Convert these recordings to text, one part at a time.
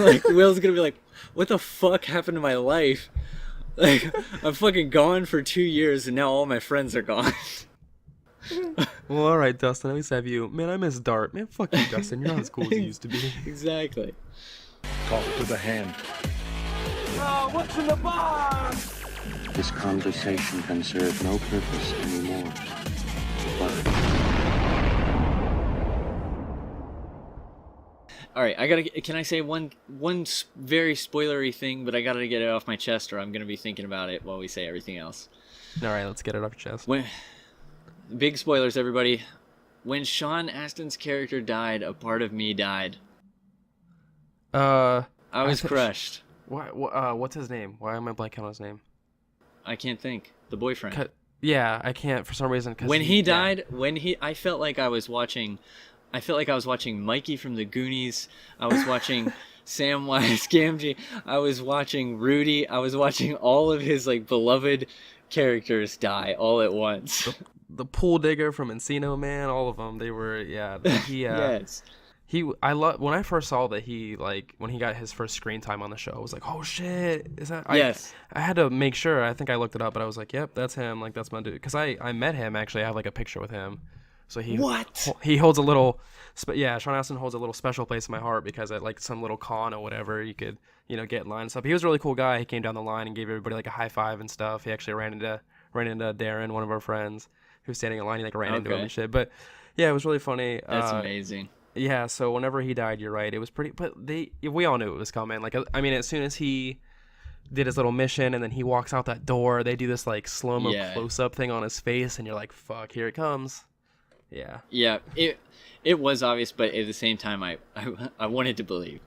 Like Will's gonna be like, what the fuck happened to my life? Like I'm fucking gone for 2 years and now all my friends are gone. Well, all right, Dustin. At least I have you. Man, I miss Dart. Man, fuck you, Dustin. You're not as cool as you used to be. Exactly. Talk to the hand. What's in the box? This conversation can serve no purpose anymore. But All right, I gotta. Can I say one very spoilery thing? But I gotta get it off my chest, or I'm gonna be thinking about it while we say everything else. All right, let's get it off your chest. When big spoilers, everybody. When Sean Astin's character died, a part of me died. I was crushed. What's his name? Why am I blanking on his name? I can't think. The boyfriend. Yeah, I can't for some reason. When he died, I felt like I was watching. I felt like I was watching Mikey from the Goonies. I was watching Samwise Gamgee. I was watching Rudy. I was watching all of his like beloved characters die all at once. The pool digger from Encino Man, all of them. They were He Yes. I love when I first saw that when he got his first screen time on the show. I was like, oh shit, is that? Yes. I had to make sure. I think I looked it up, but I was like, yep, that's him. Like that's my dude. Because I met him actually. I have like a picture with him. So he holds a little, Sean Astin holds a little special place in my heart because at like some little con or whatever you could get in line and stuff. He was a really cool guy. He came down the line and gave everybody like a high five and stuff. He actually ran into Darren, one of our friends, who was standing in line. He like ran into him and shit. But yeah, it was really funny. That's amazing. Yeah, so whenever he died, you're right. It was pretty, but we all knew it was coming. Like I mean, as soon as he did his little mission and then he walks out that door, they do this like slow-mo close-up thing on his face, and you're like, fuck, here it comes. Yeah. Yeah, it was obvious, but at the same time, I wanted to believe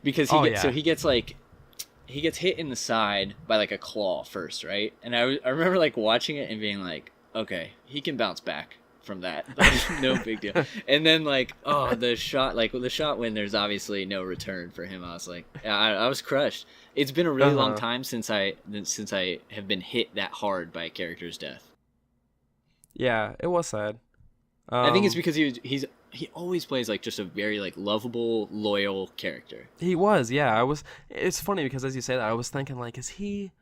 because he gets hit in the side by like a claw first, right? And I remember like watching it and being like, okay, he can bounce back from that. Like, no big deal. And then like, the shot when there's obviously no return for him, I was like, I was crushed. It's been a really long time since I have been hit that hard by a character's death. Yeah, it was sad. I think it's because he always plays like just a very like lovable, loyal character. He was, yeah. It's funny because as you say that, I was thinking like, is he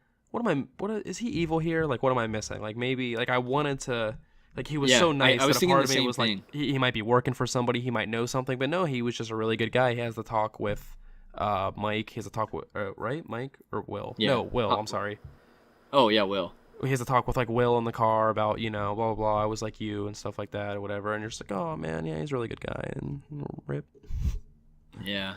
evil here? Like, what am I missing? Like maybe like I wanted to, like he was so nice. I was that a thinking part the of me same was thing. like he might be working for somebody, he might know something, but no, he was just a really good guy. He has the talk with Mike. He has a talk with right, Mike or Will? Yeah. No, Will. I'm sorry. Oh yeah, Will. He has a talk with like Will in the car about blah blah blah. I was like you and stuff like that or whatever. And you're just like, oh man, yeah, he's a really good guy and rip. Yeah.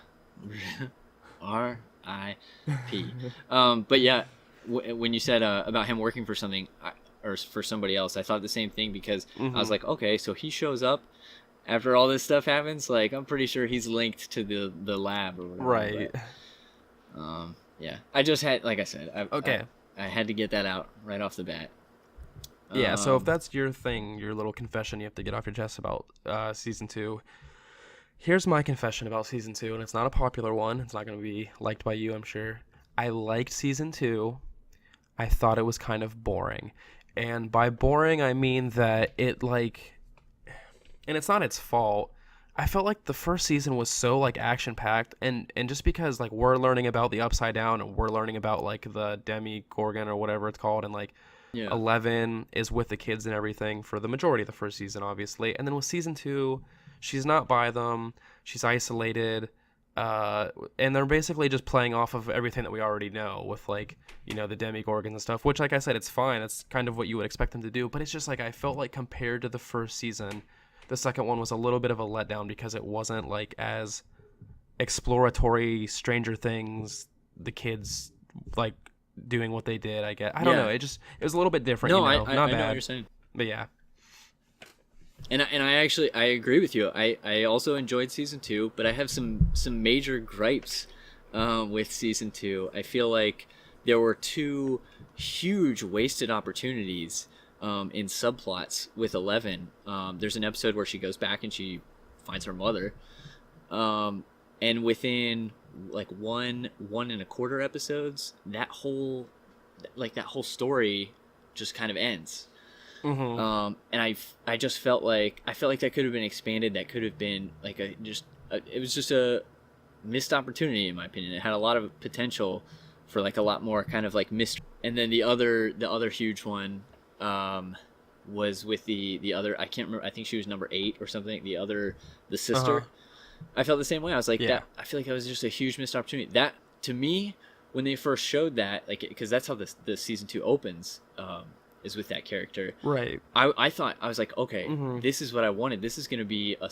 R.I.P. But yeah, when you said about him working for something or for somebody else, I thought the same thing because I was like, okay, so he shows up after all this stuff happens. Like I'm pretty sure he's linked to the lab or whatever. Right. But, yeah. I just had, like I said, okay. I had to get that out right off the bat. Yeah, so if that's your thing, your little confession you have to get off your chest about season 2, here's my confession about season 2, and it's not a popular one. It's not going to be liked by you, I'm sure. I liked season 2. I thought it was kind of boring. And by boring, I mean that it like, and it's not its fault. I felt like the first season was so like action packed, and just because like we're learning about the Upside Down and we're learning about like the Demogorgon or whatever it's called, and like 11 is with the kids and everything for the majority of the first season, obviously, and then with season 2, she's not by them, she's isolated, and they're basically just playing off of everything that we already know with like the Demogorgons and stuff, which like I said, it's fine, it's kind of what you would expect them to do, but it's just like I felt like compared to the first season, the second one was a little bit of a letdown because it wasn't like as exploratory, Stranger Things, the kids like doing what they did. I don't know. It was a little bit different. No, not I bad. know what you're saying. But yeah. And I agree with you. I also enjoyed season 2, but I have some major gripes with season 2. I feel like there were 2 huge wasted opportunities in subplots with 11. There's an episode where she goes back and she finds her mother, and within like one and a quarter episodes, that whole story just kind of ends. And I just felt like that could have been expanded. That could have been like it was just a missed opportunity in my opinion. It had a lot of potential for like a lot more kind of like mystery. And then the other huge one was with the other, I can't remember, I think she was number 8 or something, the sister. I felt the same way. I was like, that I feel like that was just a huge missed opportunity. That, to me, when they first showed that, like, because that's how the season 2 opens, is with that character. Right. I thought, I was like, okay, this is what I wanted. This is going to be a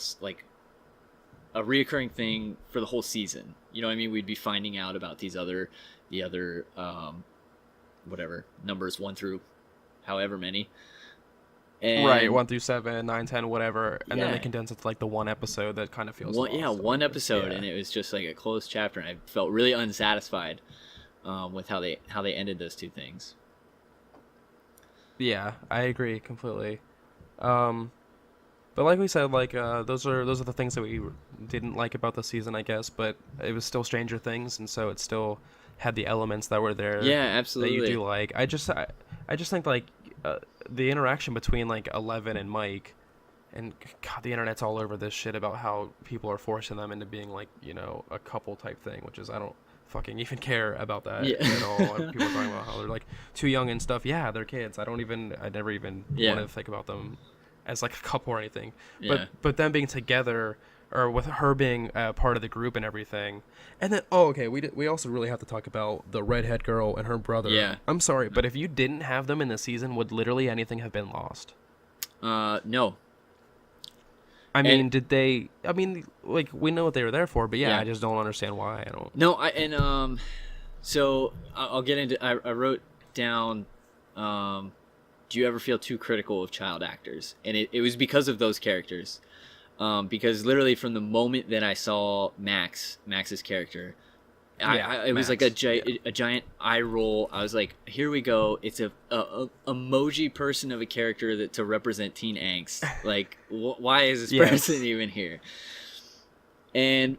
reoccurring thing for the whole season. You know what I mean? We'd be finding out about the other whatever numbers 1 through however many. And right, 1 through 7, 9, 10, whatever, and then they condense it to like the one episode that kind of feels one episode, and it was just like a closed chapter, and I felt really unsatisfied with how they ended those 2 things. Yeah, I agree completely. But like we said, like those are the things that we didn't like about the season, I guess. But it was still Stranger Things, and so it still had the elements that were there. Yeah, absolutely. That you do like. I just think like the interaction between like Eleven and Mike, and God, the internet's all over this shit about how people are forcing them into being like, you know, a couple type thing, which is, I don't fucking even care about that at all. People are talking about how they're like too young and stuff. Yeah, they're kids. I never even wanted to think about them as like a couple or anything. But them being together, or with her being part of the group and everything. And then, we also really have to talk about the redhead girl and her brother. Yeah. I'm sorry, but if you didn't have them in the season, would literally anything have been lost? No. I mean, did they? I mean, like, we know what they were there for, but I just don't understand why. I don't. No, so I'll get into. I wrote down. Do you ever feel too critical of child actors? And it was because of those characters. Because literally from the moment that I saw Max's character, it was like a giant eye roll. I was like, here we go. It's a emoji person of a character to represent teen angst. Like, why is this person even here? And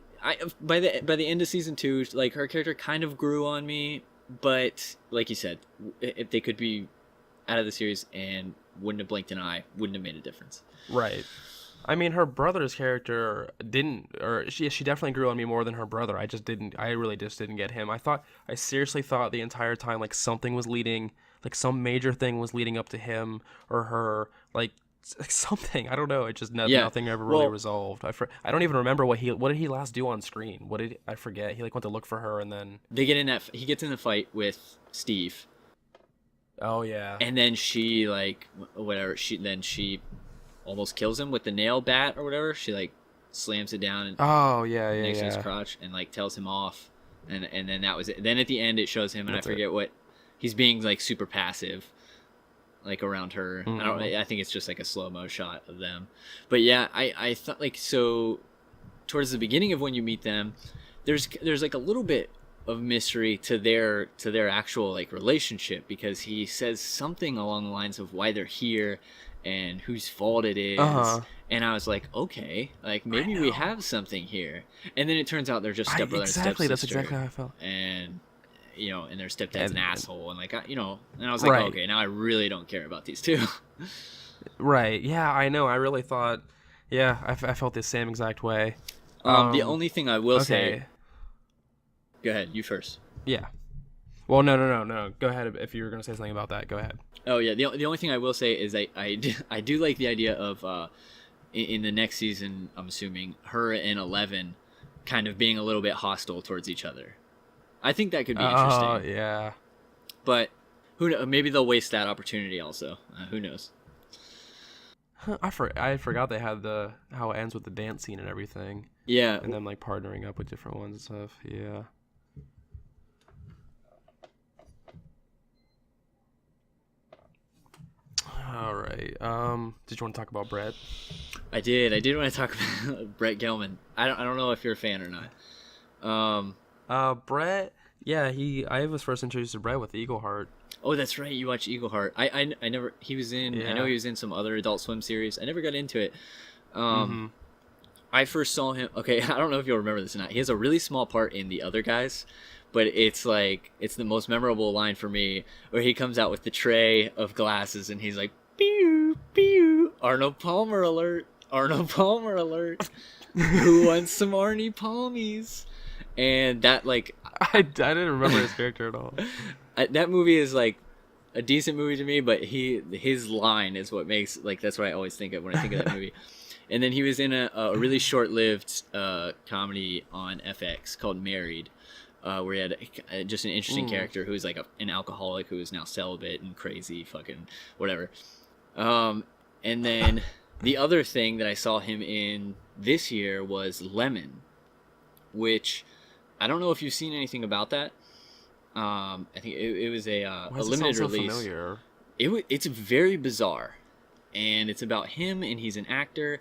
by the end of season 2, like, her character kind of grew on me, but like you said, if they could be out of the series and wouldn't have blinked an eye, wouldn't have made a difference. Right. I mean, her brother's character she definitely grew on me more than her brother. I really just didn't get him. I seriously thought the entire time, like, something was leading, like, some major thing was leading up to him or her, like something. I don't know. It just nothing ever really resolved. I don't even remember what did he last do on screen? I forget. He like went to look for her, and then he gets in the fight with Steve. Oh yeah. And then she like whatever she almost kills him with the nail bat or whatever. She like slams it down and next to his crotch and like tells him off, and then that was it. Then at the end it shows him, and I forget what he's being like super passive, like around her. I think it's just like a slow-mo shot of them. But yeah, I thought like, so towards the beginning of when you meet them, there's like a little bit of mystery to their actual like relationship, because he says something along the lines of why they're here and whose fault it is. And I was like, okay, like maybe we have something here. And then it turns out they're just stepbrother and stepsister. That's exactly how I felt. And you know, and their stepdad's an asshole, and like, you know, and I was like, okay, now I really don't care about these two. Right. Yeah, I know. I really thought, I felt the same exact way. The only thing I will say. Go ahead, you first. Yeah. Well, no. Go ahead. If you were going to say something about that, go ahead. Oh, yeah. The only thing I will say is I do like the idea of, in the next season, I'm assuming, her and 11 kind of being a little bit hostile towards each other. I think that could be interesting. Oh, yeah. But who knows? Maybe they'll waste that opportunity also. Who knows? I forgot they had how it ends with the dance scene and everything. Yeah. And then like partnering up with different ones and stuff. Yeah. All right. Did you want to talk about Brett? I did want to talk about Brett Gelman. I don't know if you're a fan or not. Brett. Yeah, I was first introduced to Brett with Eagle Heart. Oh, that's right. You watched Eagle Heart. I never. He was in. Yeah. I know he was in some other Adult Swim series. I never got into it. I first saw him. Okay, I don't know if you'll remember this or not. He has a really small part in The Other Guys, but it's the most memorable line for me, where he comes out with the tray of glasses and he's like, "Pew pew, Arnold Palmer alert! Arnold Palmer alert! Who wants some Arnie Palmies?" And that like I didn't remember his character at all. that movie is like a decent movie to me, but his line is what makes like that's what I always think of when I think of that movie. And then he was in a really short-lived comedy on FX called Married, where he had just an interesting character who was like an alcoholic who is now celibate and crazy, fucking whatever. And then the other thing that I saw him in this year was Lemon, which I don't know if you've seen anything about that. I think it was a limited release. Familiar? It's very bizarre, and it's about him, and he's an actor.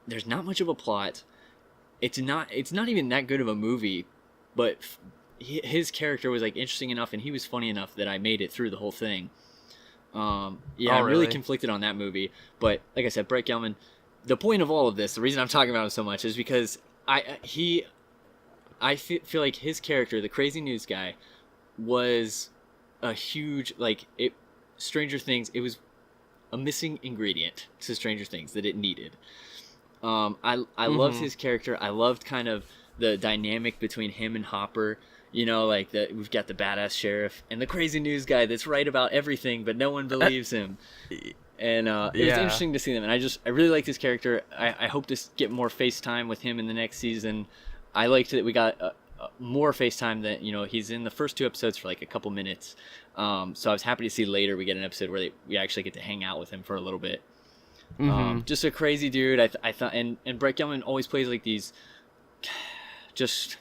There's not much of a plot. It's not even that good of a movie, but his character was like interesting enough, and he was funny enough that I made it through the whole thing. I'm really conflicted on that movie, but like I said, Brett Gelman. The point of all of this, the reason I'm talking about him so much, is because I feel like his character, the crazy news guy, was a huge Stranger Things. It was a missing ingredient to Stranger Things that it needed. I loved his character. I loved kind of the dynamic between him and Hopper. You know, like we've got the badass sheriff and the crazy news guy that's right about everything, but no one believes him. And it was interesting to see them. And I really liked his character. I hope to get more FaceTime with him in the next season. I liked that we got more FaceTime that, you know, he's in the first 2 episodes for like a couple minutes. So I was happy to see later we get an episode where we actually get to hang out with him for a little bit. Just a crazy dude. I thought, and Brett Gelman always plays like these just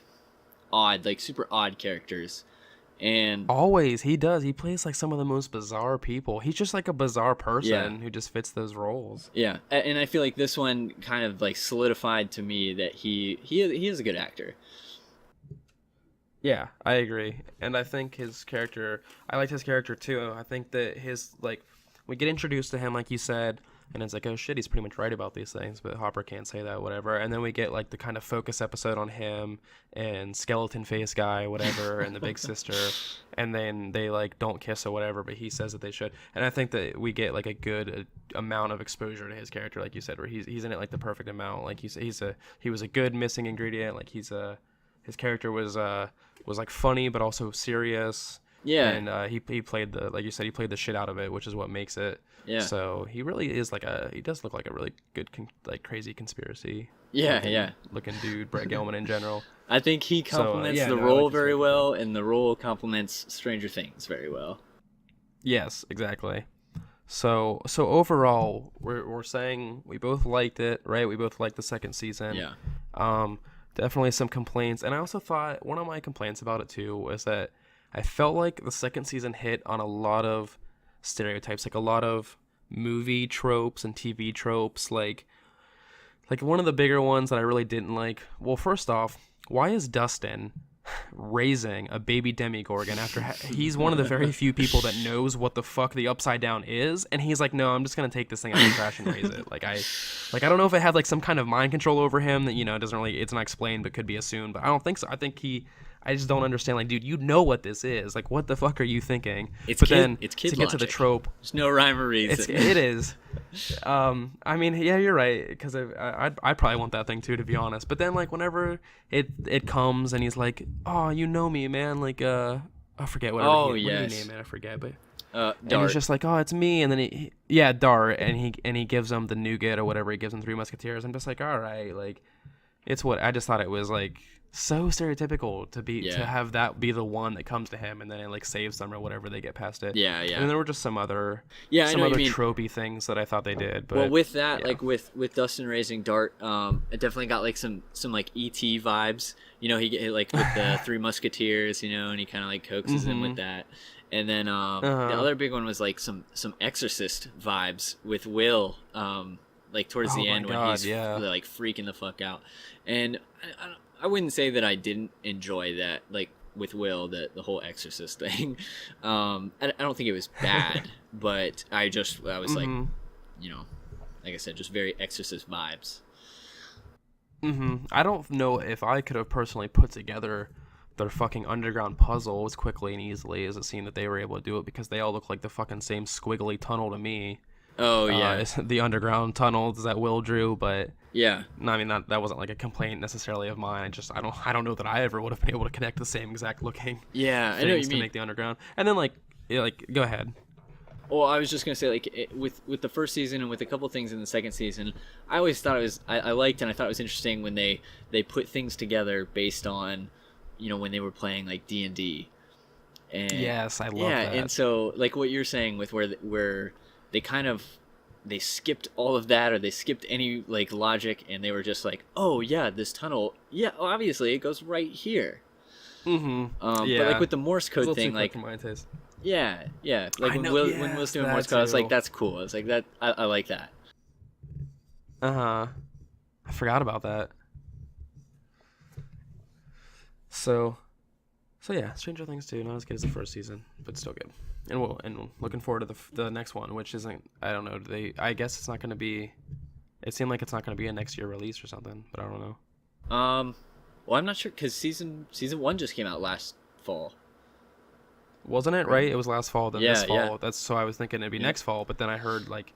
odd, like super odd characters. And always he does. He plays like some of the most bizarre people. He's just like a bizarre person who just fits those roles. Yeah, and I feel like this one kind of like solidified to me that he is a good actor. Yeah, I agree. And I think his character, I liked his character too. I think that we get introduced to him, like you said, and it's like, oh shit, he's pretty much right about these things, but Hopper can't say that, whatever. And then we get like the kind of focus episode on him and skeleton face guy, whatever, and the big sister, and then they like don't kiss or whatever, but he says that they should. And I think that we get like a good amount of exposure to his character, like you said, where he's in it like the perfect amount. Like he was a good missing ingredient. Like his character was like funny but also serious. Yeah. And he played like you said, he played the shit out of it, which is what makes it. Yeah. So he really is he does look like a really good, like crazy conspiracy. Yeah. Looking dude, Brett Gelman in general. I think he complements the role very well, and the role complements Stranger Things very well. Yes, exactly. So overall, we're saying we both liked it, right? We both liked the second season. Yeah. Definitely some complaints, and I also thought one of my complaints about it too was that I felt like the second season hit on a lot of stereotypes, like a lot of movie tropes and TV tropes. Like one of the bigger ones that I really didn't like. Well, first off, why is Dustin raising a baby Demogorgon after he's one of the very few people that knows what the fuck the Upside Down is, and he's like, no, I'm just gonna take this thing out of the trash and raise it. I don't know if it had like some kind of mind control over him that, you know, it's not explained but could be assumed, but I don't think so. I just don't understand. Like, dude, you know what this is. Like, what the fuck are you thinking? It's kid to get to the trope. There's no rhyme or reason. It is. I mean, yeah, you're right. Because I probably want that thing too, to be honest. But then, like, whenever it comes and he's like, "Oh, you know me, man." Like, I forget whatever. Oh, what yes. do you name it? I forget, but. Dart. And he's just like, "Oh, it's me," and then Dart, and he gives him the nougat or whatever. He gives him Three Musketeers. I'm just like, all right, like, it's what I just thought it was like. So stereotypical to have that be the one that comes to him and then it like saves them or whatever, they get past it. Yeah. And there were just some other tropey things that I thought they did. But, well, with that, like with Dustin raising Dart, it definitely got like some like E.T. vibes. You know, he get like with the Three Musketeers, you know, and he kind of like coaxes him with that. And then the other big one was like some Exorcist vibes with Will. Like towards the end when he's like freaking the fuck out. And I wouldn't say that I didn't enjoy that, like with Will, the whole Exorcist thing. I don't think it was bad, but I was like, you know, like I said, just very Exorcist vibes. I don't know if I could have personally put together their fucking underground puzzle as quickly and easily as it seemed that they were able to do it, because they all look like the fucking same squiggly tunnel to me. Oh yeah, the underground tunnels that Will drew, but Yeah. No, I mean that wasn't like a complaint necessarily of mine. I don't know that I ever would have been able to connect the same exact looking Yeah, I know what things you to mean. make the underground. And then like go ahead. Well, I was just gonna say, like, with the first season and with a couple things in the second season, I always thought it was I liked and I thought it was interesting when they put things together based on, when they were playing like D&D. And Yes, I love that. and so like what you're saying with where they kind of they skipped all of that, or they skipped any like logic, and they were just like, oh yeah, this tunnel, yeah, obviously it goes right here. Yeah. But like with the Morse It's a little code too thing, quick like for my taste. yeah, like I when know, when Will's yes, doing that Morse code, I was like, too. that's cool. I was like, that I like that. I forgot about that. So yeah, Stranger Things 2, not as good as the first season, but still good. And looking forward to the next one, which isn't, I don't know, I guess it's not going to be, it seemed like it's not going to be a next year release or something, but I don't know. Well, I'm not sure because season 1 just came out last fall. Wasn't it, right? It was last fall, then this fall. Yeah. That's so I was thinking it'd be next fall, but then I heard like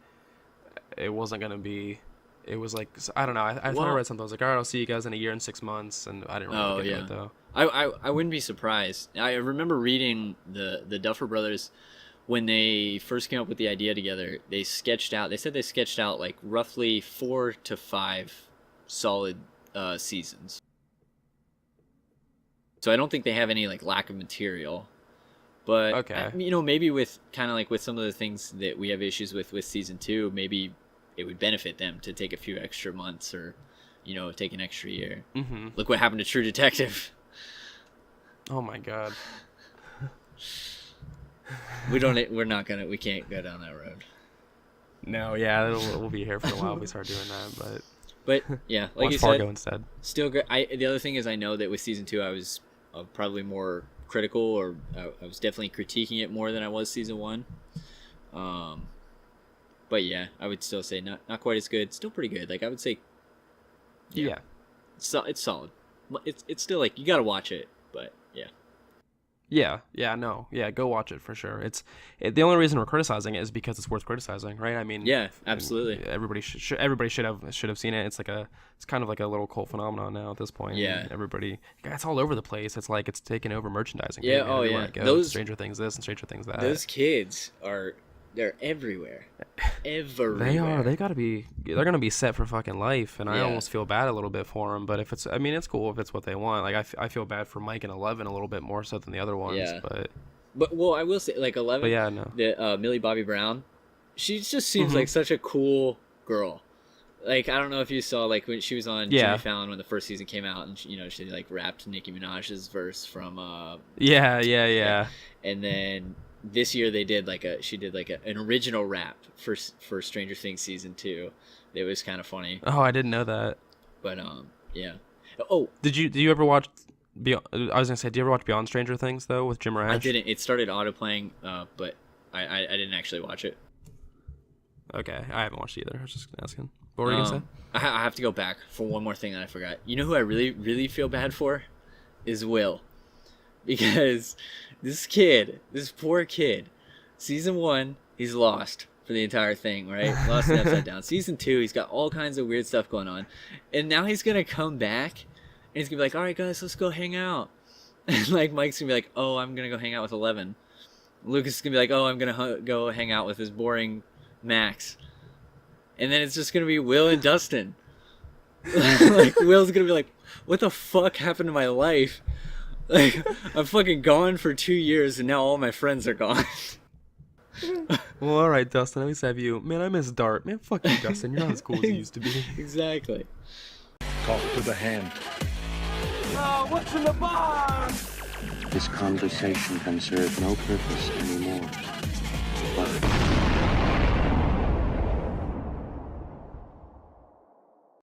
it wasn't going to be. It was like, I don't know. I thought I read something. I was like, all right, I'll see you guys in a year and 6 months, and I didn't really get to it though. I wouldn't be surprised. I remember reading the Duffer Brothers when they first came up with the idea together. They sketched out like roughly 4 to 5 solid seasons. So I don't think they have any like lack of material. But okay, maybe with kind of like with some of the things that we have issues with season 2, maybe it would benefit them to take a few extra months, or take an extra year. Mm-hmm. Look what happened to True Detective. Oh my god. We can't go down that road. No, yeah, we'll be here for a while if we start doing that, but yeah, like watch you Fargo said, instead. Still great. The other thing is, I know that with season 2 I was probably more critical, or I was definitely critiquing it more than I was season 1. But yeah, I would still say not quite as good. Still pretty good. Like I would say, Yeah. it's solid. It's still like you gotta watch it, but yeah. Go watch it for sure. The only reason we're criticizing it is because it's worth criticizing, right? I mean, yeah, absolutely. Everybody should have seen it. It's kind of like a little cult phenomenon now at this point. Yeah, it's all over the place. It's like it's taken over merchandising. Yeah, Those Stranger Things this and Stranger Things that. Those kids they're everywhere. Everywhere. They're gonna be set for fucking life, and I almost feel bad a little bit for them. But it's cool if it's what they want. Like I feel bad for Mike and 11 a little bit more so than the other ones. Yeah. But well, I will say like 11. But yeah, no. The Millie Bobby Brown, she just seems like such a cool girl. Like I don't know if you saw like when she was on Jimmy Fallon when the first season came out, and she like rapped Nicki Minaj's verse from. Yeah. And then this year they did an original rap for Stranger Things season 2. It was kind of funny. Oh, I didn't know that. But yeah. Oh, did you ever watch Beyond? I was gonna say, do you ever watch Beyond Stranger Things though with Jim Rash? I didn't. It started auto playing, but I didn't actually watch it. Okay, I haven't watched it either. I was just asking. What were you gonna say? I have to go back for one more thing that I forgot. You know who I really, really feel bad for? Is Will. Because this poor kid, season 1, he's lost for the entire thing, right? Lost and upside down. Season 2, he's got all kinds of weird stuff going on. And now he's going to come back, and he's going to be like, all right, guys, let's go hang out. And, like, Mike's going to be like, oh, I'm going to go hang out with 11. Lucas is going to be like, oh, I'm going to go hang out with his boring Max. And then it's just going to be Will and Dustin. Like, Will's going to be like, what the fuck happened to my life? Like, I'm fucking gone for 2 years, and now all my friends are gone. Well, all right, Dustin. At least have you. Man, I miss Dart. Man, fuck you, Dustin. You're not as cool as you used to be. Exactly. Talk to the hand. What's in the box? This conversation can serve no purpose anymore.